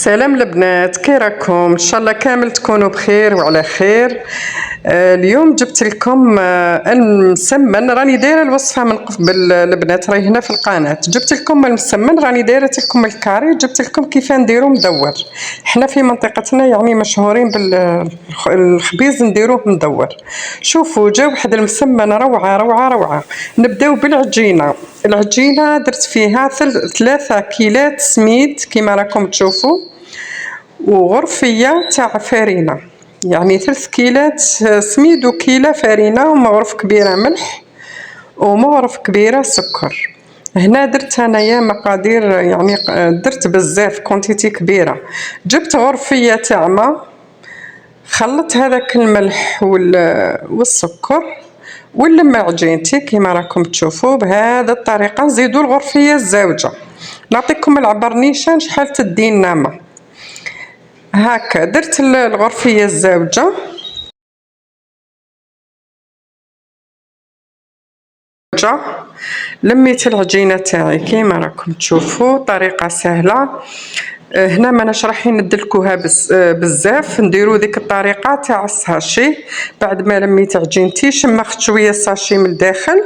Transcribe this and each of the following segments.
سلام البنات، كي راكم؟ ان شاء الله كامل تكونوا بخير وعلى خير. اليوم جبت لكم المسمن. راني دايره الوصفه من قبل البنات، راهي هنا في القناه. جبت لكم المسمن، راني دايره لكم الكاري، جبت لكم كيف نديرو مدور. حنا في منطقتنا يعني مشهورين بالخبيز نديروه مدور. شوفوا جا واحد المسمن روعه روعه روعه. نبداو بالعجينه. العجينه درت فيها 3 كيلات سميد كيما راكم تشوفوا، وغرفيه تاع فرينه، يعني 3 كيلات سميد وكيله فرينه، ومغرف كبيره ملح ومغرف كبيره سكر. هنا درت انايا مقادير، يعني درت بزاف كونتيتي كبيره. جبت غرفيه تاع ما، خلطت هذاك الملح والسكر ونلم عجينتي كيما راكم تشوفوا بهذه الطريقه. نزيدوا الغرفيه الزوجه. نعطيكم العبرنيشه شحال تدينا ما. هكا درت الغرفيه الزوجه، لميت العجينه تاعي كيما راكم تشوفوا، طريقه سهله. هنا ما نشرحين ندلكوها بزاف. نديرو ديك الطريقه تاع الساشي. بعد ما لميت عجينتي شمخت شويه الساشي من الداخل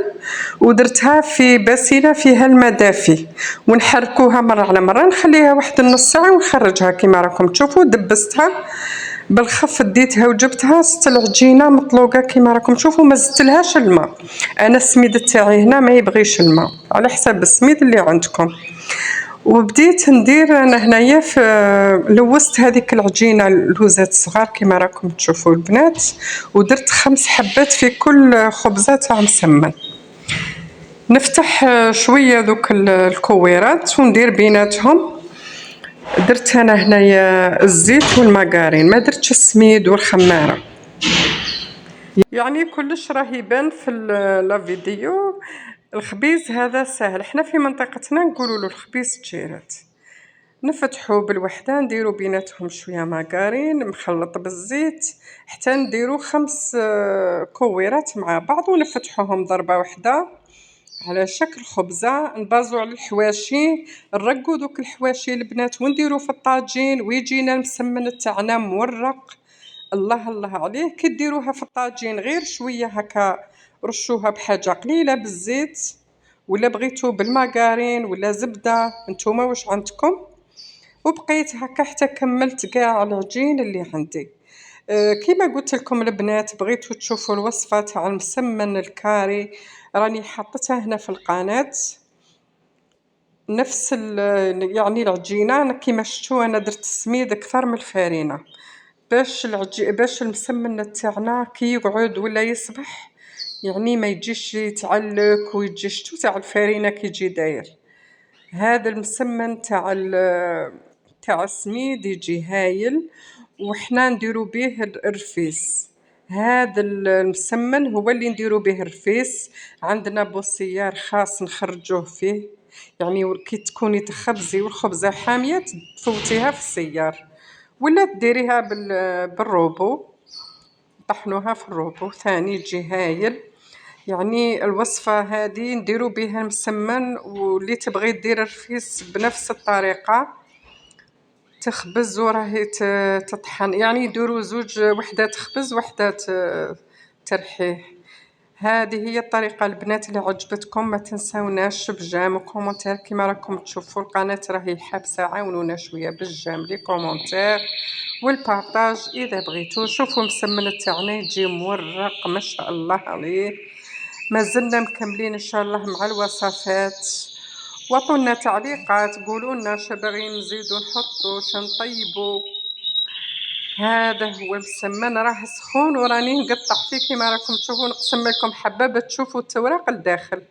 ودرتها في باسيله فيها الماء دافي، ونحركوها مره على مره، نخليها واحد النص ساعه ونخرجها كيما راكم تشوفوا. دبستها بالخف، ديتها وجبتها. ست العجينه مطلوقه كيما راكم تشوفوا، ما زدتلهاش الماء. انا السميد تاعي هنا ما يبغيش الماء، على حساب السميد اللي عندكم. وبديت ندير انا هنايا لوست هذيك العجينه اللوزات صغار كيما راكم تشوفوا البنات، ودرت 5 حبات في كل خبزه تاع مسمن. نفتح شويه دوك الكويرات وندير بيناتهم. درت انا هنايا الزيت والماغارين، ما درتش السميد والخماره. يعني كلش راه يبان في لا فيديو. الخبيز هذا سهل، حنا في منطقتنا نقولوا له الخبيز تشيرات. نفتحو بالوحده، نديرو بيناتهم شويه ماغارين مخلط بالزيت حتى نديرو 5 كويرات مع بعض، ونفتحوهم ضربه واحده على شكل خبزه. نبازو على الحواشي، نرقو دوك الحواشي البنات ونديرو في الطاجين، ويجينا المسمن تاعنا مورق. الله الله عليه. كي ديروها في الطاجين غير شويه هكا، رشوها بحاجه قليله بالزيت، ولا بغيتو بالماغارين ولا زبده، نتوما واش عندكم. وبقيت هكا حتى كملت كاع العجين اللي عندي. كيما قلت لكم البنات، بغيتو تشوفوا الوصفه تاع المسمن الكاري، راني حطيتها هنا في القناه. نفس يعني العجينه كيما شفتوا. انا درت السميد اكثر من الفرينه باش المسمن تاعنا كي يقعد ولا يصبح، يعني ما يجيش يتعلك ويجي شتو تاع الفرينه كي يجي داير. هذا المسمن تاع السميد يجي هايل، وحنا نديرو به الرفيس. هذا المسمن هو اللي نديرو به الرفيس. عندنا بوسيار خاص نخرجوه فيه، يعني كي تكوني تخبزي والخبزه حاميه تفوتيها في السيار، ولا تديريها بالروبو، طحنوها في الروبو ثاني يجي هايل. يعني الوصفة هذه نديرو بها المسمن، واللي تبغي دير الرفيس بنفس الطريقة تخبز وراهي تطحن، يعني يديروا زوج، وحدة تخبز وحدة ترحيه. هذه هي الطريقة البنات. اللي عجبتكم ما تنساوناش بجام وكومنتير كيما راكم تشوفوا. القناة راهي حابسة، عاونونا شوية بالجام لي كومنتير والبارطاج اذا بغيتوا. شوفوا المسمن تاعنا يجي مورق ما شاء الله عليه. مازلنا مكملين ان شاء الله مع الوصفات. وعطونا تعليقات، قولوا لنا اش باغيين نزيدو نحطو نطيبو. هذا هو المسمن، راه سخون وراني نقطع فيه كيما راكم تشوفوا. نقسم لكم حبه تشوفوا التوراق لداخل.